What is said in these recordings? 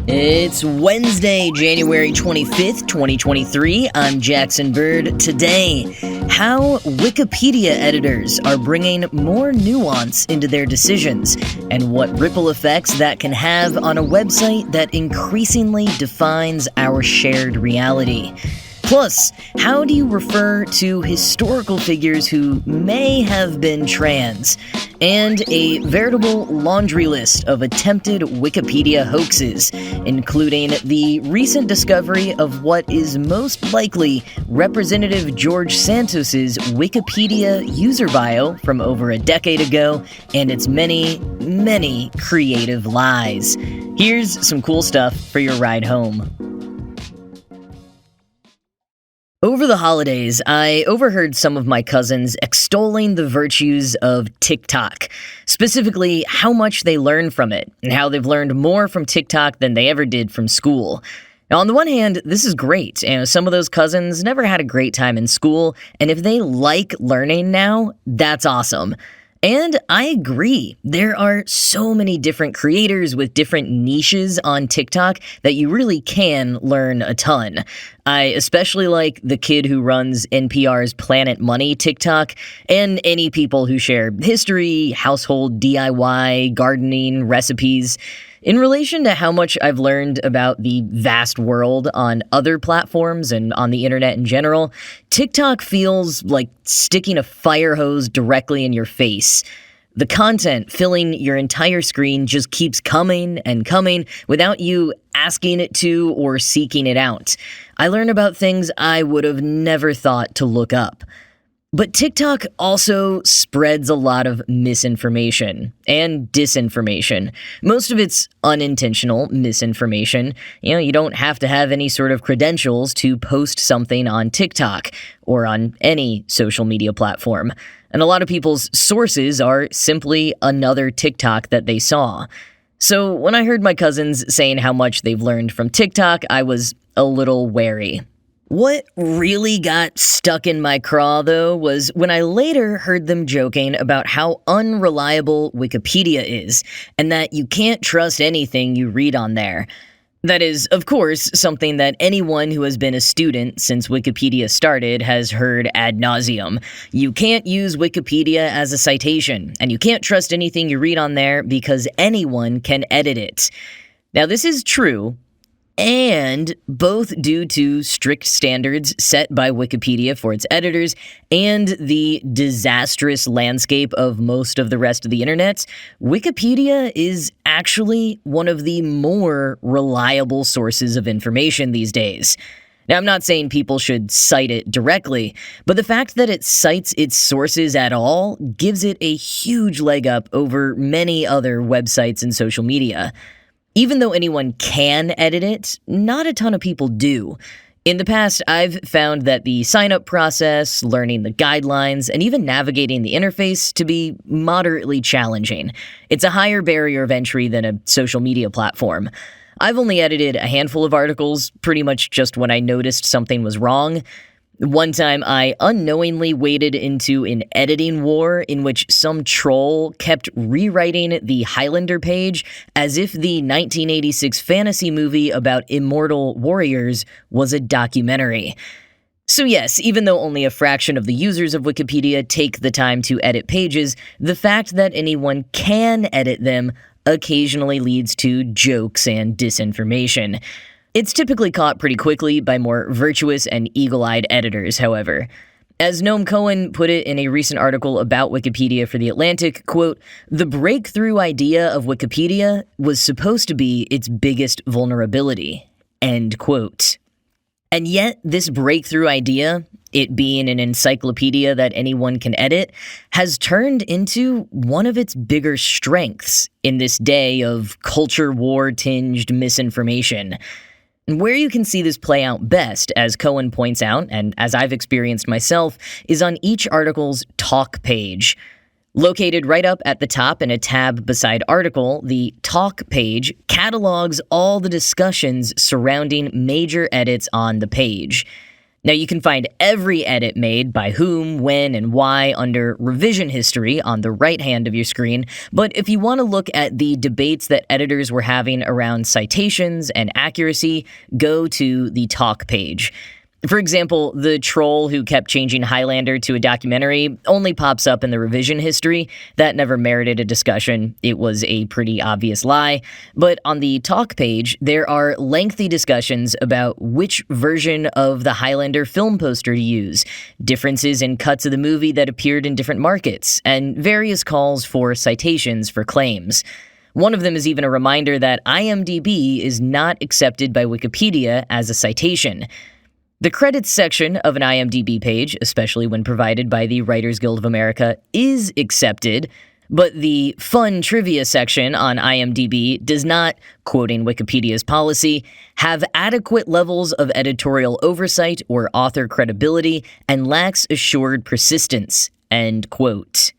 It's Wednesday, January 25th, 2023. I'm Jackson Bird. Today, how Wikipedia editors are bringing more nuance into their decisions, and what ripple effects that can have on a website that increasingly defines our shared reality. Plus, how do you refer to historical figures who may have been trans? And a veritable laundry list of attempted Wikipedia hoaxes, including the recent discovery of what is most likely Representative George Santos's Wikipedia user bio from over a decade ago, and its many, many creative lies. Here's some cool stuff for your ride home. Over the holidays, I overheard some of my cousins extolling the virtues of TikTok, specifically how much they learn from it, and how they've learned more from TikTok than they ever did from school. Now, on the one hand, this is great. Some of those cousins never had a great time in school, and if they like learning now, that's awesome. And I agree. There are so many different creators with different niches on TikTok that you really can learn a ton. I especially like the kid who runs NPR's Planet Money TikTok, and any people who share history, household DIY, gardening, recipes. In relation to how much I've learned about the vast world on other platforms and on the internet in general, TikTok feels like sticking a fire hose directly in your face. The content filling your entire screen just keeps coming and coming without you asking it to or seeking it out. I learn about things I would have never thought to look up. But TikTok also spreads a lot of misinformation and disinformation. Most of it's unintentional misinformation. You don't have to have any sort of credentials to post something on TikTok or on any social media platform. And a lot of people's sources are simply another TikTok that they saw. So when I heard my cousins saying how much they've learned from TikTok, I was a little wary. What really got stuck in my craw, though, was when I later heard them joking about how unreliable Wikipedia is, and that you can't trust anything you read on there. That is, of course, something that anyone who has been a student since Wikipedia started has heard ad nauseum. You can't use Wikipedia as a citation, and you can't trust anything you read on there because anyone can edit it. Now, this is true, and both due to strict standards set by Wikipedia for its editors and the disastrous landscape of most of the rest of the internet, Wikipedia is actually one of the more reliable sources of information these days. Now, I'm not saying people should cite it directly, but the fact that it cites its sources at all gives it a huge leg up over many other websites and social media. Even though anyone can edit it, not a ton of people do. In the past, I've found that the sign-up process, learning the guidelines, and even navigating the interface to be moderately challenging. It's a higher barrier of entry than a social media platform. I've only edited a handful of articles, pretty much just when I noticed something was wrong. One time, I unknowingly waded into an editing war in which some troll kept rewriting the Highlander page as if the 1986 fantasy movie about immortal warriors was a documentary. So yes, even though only a fraction of the users of Wikipedia take the time to edit pages, the fact that anyone can edit them occasionally leads to jokes and disinformation. It's typically caught pretty quickly by more virtuous and eagle-eyed editors, however. As Noam Cohen put it in a recent article about Wikipedia for The Atlantic, quote, "The breakthrough idea of Wikipedia was supposed to be its biggest vulnerability," end quote. And yet, this breakthrough idea, it being an encyclopedia that anyone can edit, has turned into one of its bigger strengths in this day of culture war-tinged misinformation. And where you can see this play out best, as Cohen points out, and as I've experienced myself, is on each article's talk page. Located right up at the top in a tab beside article, the talk page catalogs all the discussions surrounding major edits on the page. Now, you can find every edit made by whom, when, and why under revision history on the right hand of your screen, but if you want to look at the debates that editors were having around citations and accuracy, go to the talk page. For example, the troll who kept changing Highlander to a documentary only pops up in the revision history. That never merited a discussion. It was a pretty obvious lie. But on the talk page, there are lengthy discussions about which version of the Highlander film poster to use, differences in cuts of the movie that appeared in different markets, and various calls for citations for claims. One of them is even a reminder that IMDb is not accepted by Wikipedia as a citation. The credits section of an IMDb page, especially when provided by the Writers Guild of America, is accepted, but the fun trivia section on IMDb does not, quoting Wikipedia's policy, have adequate levels of editorial oversight or author credibility and lacks assured persistence, end quote.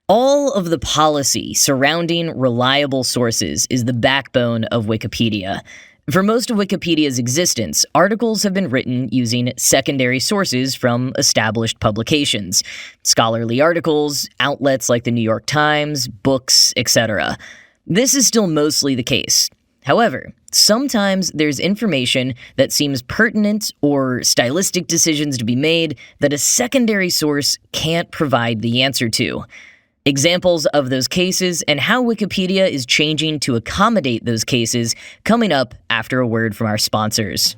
All of the policy surrounding reliable sources is the backbone of Wikipedia. For most of Wikipedia's existence, articles have been written using secondary sources from established publications, scholarly articles, outlets like the New York Times, books, etc. This is still mostly the case. However, sometimes there's information that seems pertinent or stylistic decisions to be made that a secondary source can't provide the answer to. Examples of those cases and how Wikipedia is changing to accommodate those cases coming up after a word from our sponsors.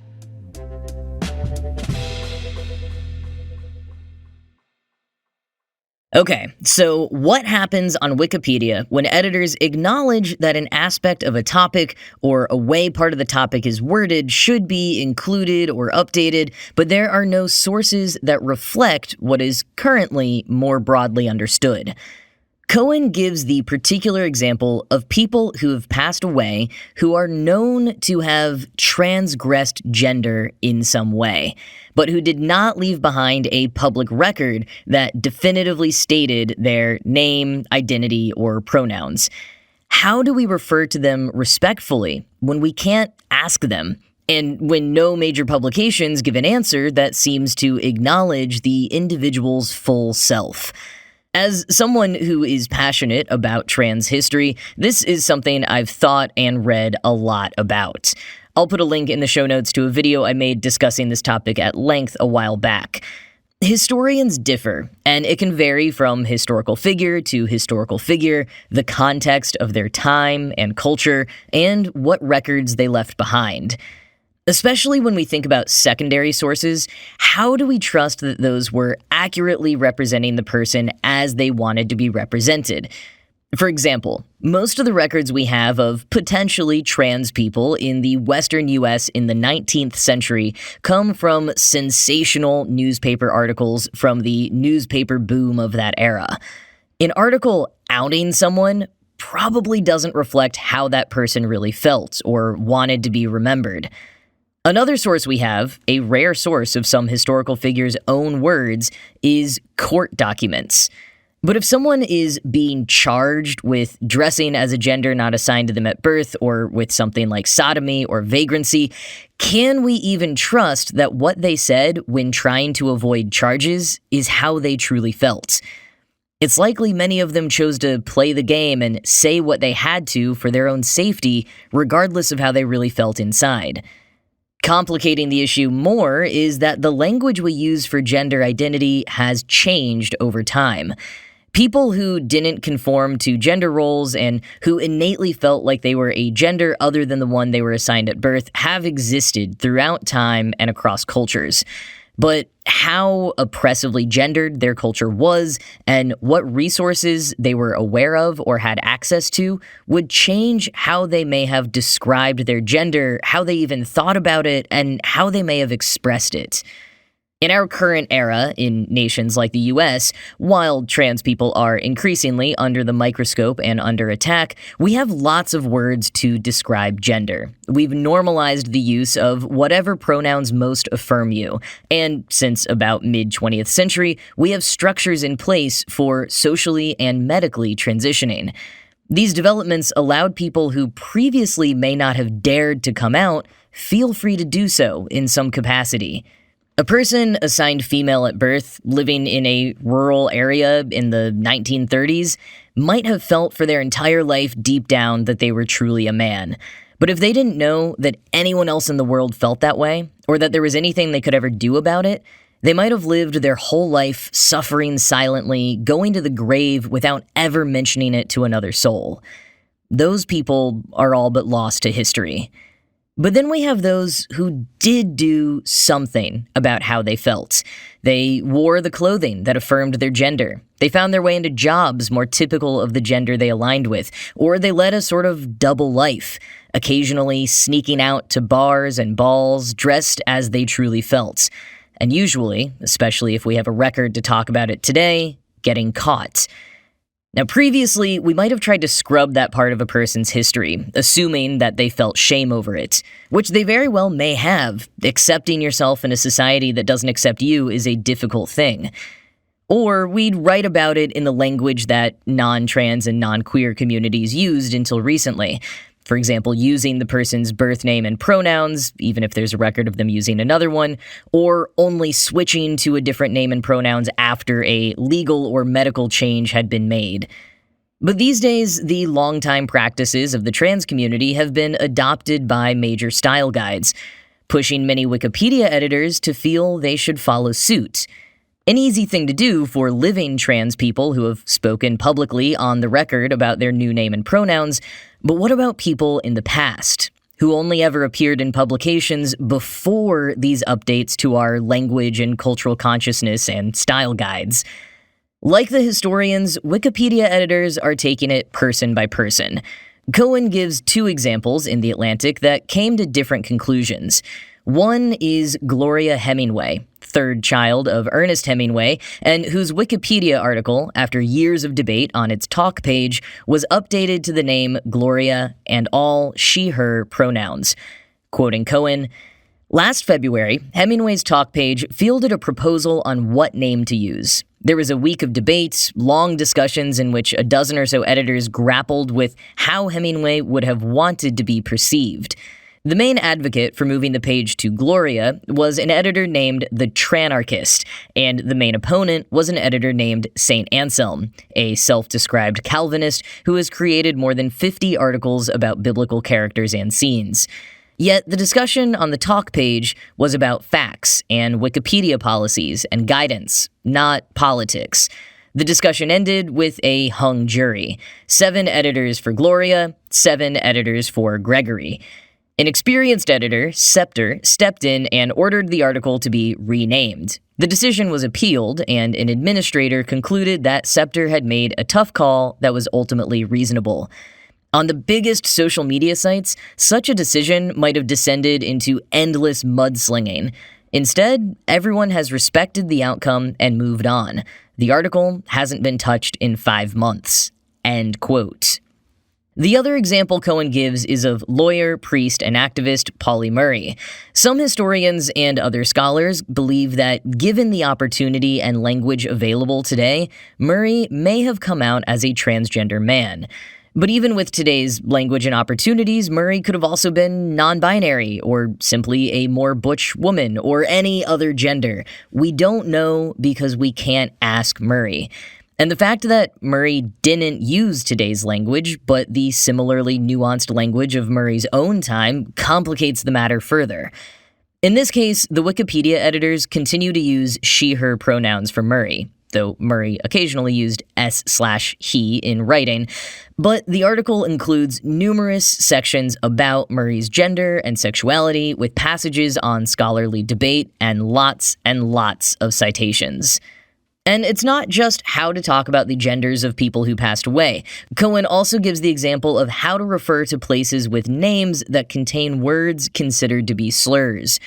Okay, so what happens on Wikipedia when editors acknowledge that an aspect of a topic or a way part of the topic is worded should be included or updated, but there are no sources that reflect what is currently more broadly understood? Cohen gives the particular example of people who have passed away who are known to have transgressed gender in some way, but who did not leave behind a public record that definitively stated their name, identity, or pronouns. How do we refer to them respectfully when we can't ask them, and when no major publications give an answer that seems to acknowledge the individual's full self? As someone who is passionate about trans history, this is something I've thought and read a lot about. I'll put a link in the show notes to a video I made discussing this topic at length a while back. Historians differ, and it can vary from historical figure to historical figure, the context of their time and culture, and what records they left behind. Especially when we think about secondary sources, how do we trust that those were accurately representing the person as they wanted to be represented? For example, most of the records we have of potentially trans people in the Western U.S. in the 19th century come from sensational newspaper articles from the newspaper boom of that era. An article outing someone probably doesn't reflect how that person really felt or wanted to be remembered. Another source we have, a rare source of some historical figures' own words, is court documents. But if someone is being charged with dressing as a gender not assigned to them at birth, or with something like sodomy or vagrancy, can we even trust that what they said when trying to avoid charges is how they truly felt? It's likely many of them chose to play the game and say what they had to for their own safety, regardless of how they really felt inside. Complicating the issue more is that the language we use for gender identity has changed over time. People who didn't conform to gender roles and who innately felt like they were a gender other than the one they were assigned at birth have existed throughout time and across cultures. But how oppressively gendered their culture was and what resources they were aware of or had access to would change how they may have described their gender, how they even thought about it, and how they may have expressed it. In our current era, in nations like the US, while trans people are increasingly under the microscope and under attack, we have lots of words to describe gender. We've normalized the use of whatever pronouns most affirm you, and since about mid-20th century, we have structures in place for socially and medically transitioning. These developments allowed people who previously may not have dared to come out feel free to do so in some capacity. A person assigned female at birth, living in a rural area in the 1930s, might have felt for their entire life deep down that they were truly a man. But if they didn't know that anyone else in the world felt that way, or that there was anything they could ever do about it, they might have lived their whole life suffering silently, going to the grave without ever mentioning it to another soul. Those people are all but lost to history. But then we have those who did do something about how they felt. They wore the clothing that affirmed their gender. They found their way into jobs more typical of the gender they aligned with, or they led a sort of double life, occasionally sneaking out to bars and balls dressed as they truly felt. And usually, especially if we have a record to talk about it today, getting caught. Now, previously, we might have tried to scrub that part of a person's history, assuming that they felt shame over it, which they very well may have. Accepting yourself in a society that doesn't accept you is a difficult thing. Or we'd write about it in the language that non-trans and non-queer communities used until recently. For example, using the person's birth name and pronouns, even if there's a record of them using another one, or only switching to a different name and pronouns after a legal or medical change had been made. But these days, the longtime practices of the trans community have been adopted by major style guides, pushing many Wikipedia editors to feel they should follow suit. An easy thing to do for living trans people who have spoken publicly on the record about their new name and pronouns, but what about people in the past, who only ever appeared in publications before these updates to our language and cultural consciousness and style guides? Like the historians, Wikipedia editors are taking it person by person. Cohen gives two examples in The Atlantic that came to different conclusions. One is Gloria Hemingway, third child of Ernest Hemingway, and whose Wikipedia article, after years of debate on its talk page, was updated to the name Gloria and all she/her pronouns. Quoting Cohen, "Last February, Hemingway's talk page fielded a proposal on what name to use. There was a week of debate, long discussions in which a dozen or so editors grappled with how Hemingway would have wanted to be perceived. The main advocate for moving the page to Gloria was an editor named the Tranarchist, and the main opponent was an editor named St. Anselm, a self-described Calvinist who has created more than 50 articles about biblical characters and scenes. Yet the discussion on the talk page was about facts and Wikipedia policies and guidance, not politics. The discussion ended with a hung jury. 7 editors for Gloria, 7 editors for Gregory. An experienced editor, Scepter, stepped in and ordered the article to be renamed. The decision was appealed, and an administrator concluded that Scepter had made a tough call that was ultimately reasonable. On the biggest social media sites, such a decision might have descended into endless mudslinging. Instead, everyone has respected the outcome and moved on. The article hasn't been touched in 5 months." End quote. The other example Cohen gives is of lawyer, priest, and activist Pauli Murray. Some historians and other scholars believe that given the opportunity and language available today, Murray may have come out as a transgender man. But even with today's language and opportunities, Murray could have also been non-binary, or simply a more butch woman, or any other gender. We don't know because we can't ask Murray. And the fact that Murray didn't use today's language, but the similarly nuanced language of Murray's own time, complicates the matter further. In this case, the Wikipedia editors continue to use she/her pronouns for Murray, though Murray occasionally used s/he in writing, but the article includes numerous sections about Murray's gender and sexuality, with passages on scholarly debate and lots of citations. And it's not just how to talk about the genders of people who passed away. Cohen also gives the example of how to refer to places with names that contain words considered to be slurs.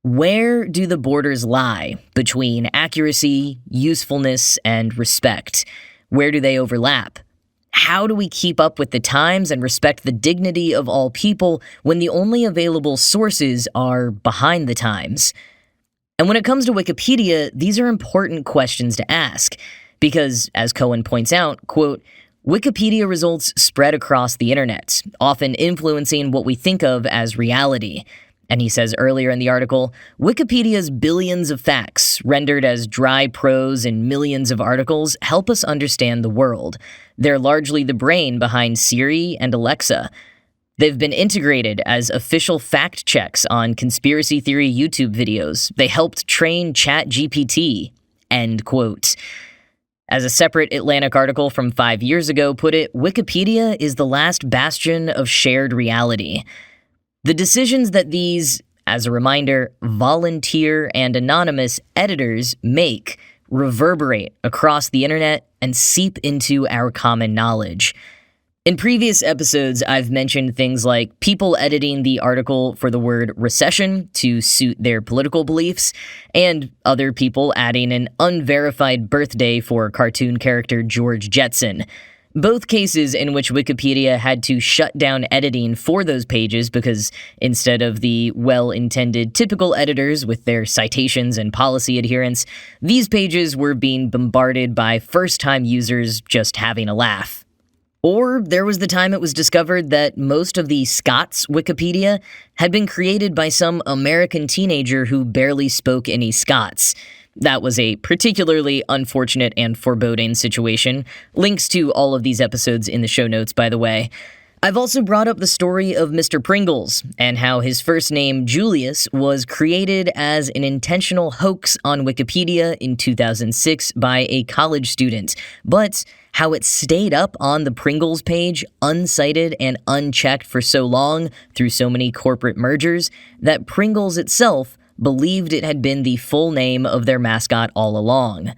Where do the borders lie between accuracy, usefulness, and respect? Where do they overlap? How do we keep up with the times and respect the dignity of all people when the only available sources are behind the times? And when it comes to Wikipedia, these are important questions to ask, because, as Cohen points out, quote, Wikipedia results spread across the internet, often influencing what we think of as reality. And he says earlier in the article, Wikipedia's billions of facts, rendered as dry prose in millions of articles, help us understand the world. They're largely the brain behind Siri and Alexa. They've been integrated as official fact checks on conspiracy theory YouTube videos. They helped train ChatGPT. End quote. As a separate Atlantic article from 5 years ago put it, Wikipedia is the last bastion of shared reality. The decisions that these, as a reminder, volunteer and anonymous editors make reverberate across the internet and seep into our common knowledge. In previous episodes, I've mentioned things like people editing the article for the word recession to suit their political beliefs, and other people adding an unverified birthday for cartoon character George Jetson. Both cases in which Wikipedia had to shut down editing for those pages because instead of the well-intended typical editors with their citations and policy adherence, these pages were being bombarded by first-time users just having a laugh. Or there was the time it was discovered that most of the Scots Wikipedia had been created by some American teenager who barely spoke any Scots. That was a particularly unfortunate and foreboding situation. Links to all of these episodes in the show notes, by the way. I've also brought up the story of Mr. Pringles, and how his first name, Julius, was created as an intentional hoax on Wikipedia in 2006 by a college student, but how it stayed up on the Pringles page uncited and unchecked for so long through so many corporate mergers that Pringles itself believed it had been the full name of their mascot all along.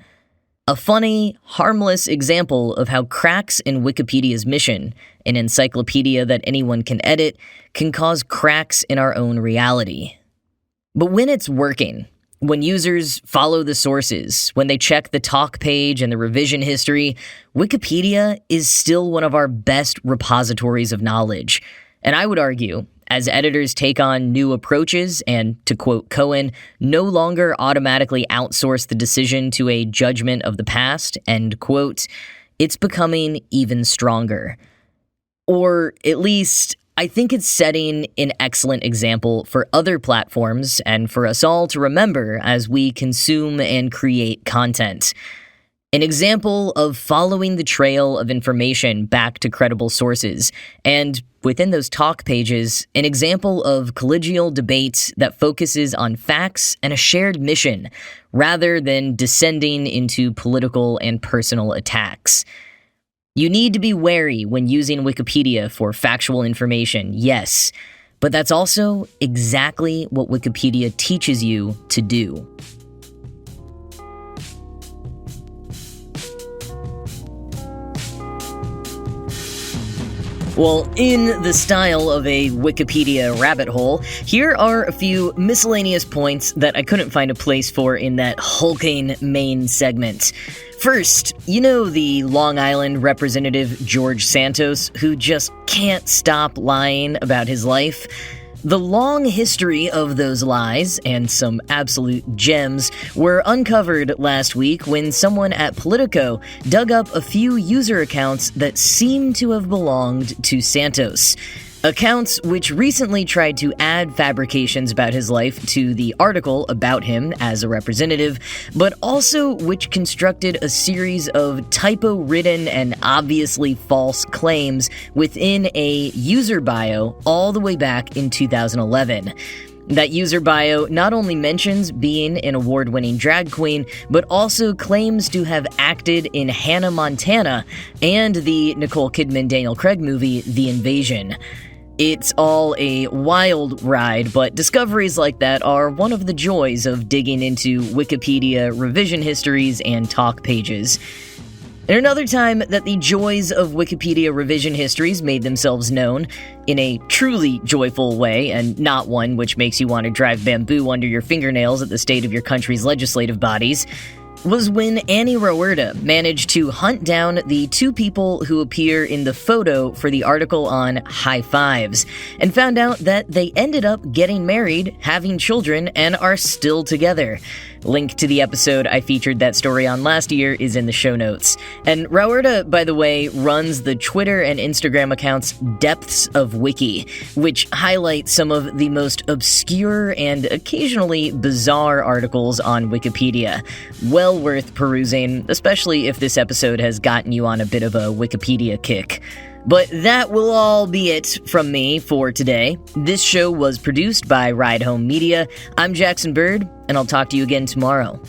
A funny, harmless example of how cracks in Wikipedia's mission, an encyclopedia that anyone can edit, can cause cracks in our own reality. But when it's working, when users follow the sources, when they check the talk page and the revision history, Wikipedia is still one of our best repositories of knowledge. And I would argue, as editors take on new approaches and, to quote Cohen, no longer automatically outsource the decision to a judgment of the past, end quote, it's becoming even stronger. Or at least, I think it's setting an excellent example for other platforms and for us all to remember as we consume and create content. An example of following the trail of information back to credible sources, and within those talk pages, an example of collegial debate that focuses on facts and a shared mission, rather than descending into political and personal attacks. You need to be wary when using Wikipedia for factual information, yes, but that's also exactly what Wikipedia teaches you to do. Well, in the style of a Wikipedia rabbit hole, here are a few miscellaneous points that I couldn't find a place for in that hulking main segment. First, you know the Long Island representative George Santos, who just can't stop lying about his life? The long history of those lies, and some absolute gems, were uncovered last week when someone at Politico dug up a few user accounts that seem to have belonged to Santos. Accounts which recently tried to add fabrications about his life to the article about him as a representative, but also which constructed a series of typo-ridden and obviously false claims within a user bio all the way back in 2011. That user bio not only mentions being an award-winning drag queen, but also claims to have acted in Hannah Montana and the Nicole Kidman-Daniel Craig movie, The Invasion. It's all a wild ride, but discoveries like that are one of the joys of digging into Wikipedia revision histories and talk pages. And another time that the joys of Wikipedia revision histories made themselves known, in a truly joyful way, and not one which makes you want to drive bamboo under your fingernails at the state of your country's legislative bodies, was when Annie Roerda managed to hunt down the two people who appear in the photo for the article on high fives, and found out that they ended up getting married, having children, and are still together. Link to the episode I featured that story on last year is in the show notes. And Rawerta, by the way, runs the Twitter and Instagram accounts Depths of Wiki, which highlight some of the most obscure and occasionally bizarre articles on Wikipedia. Well worth perusing, especially if this episode has gotten you on a bit of a Wikipedia kick. But that will all be it from me for today. This show was produced by Ride Home Media. I'm Jackson Bird, and I'll talk to you again tomorrow.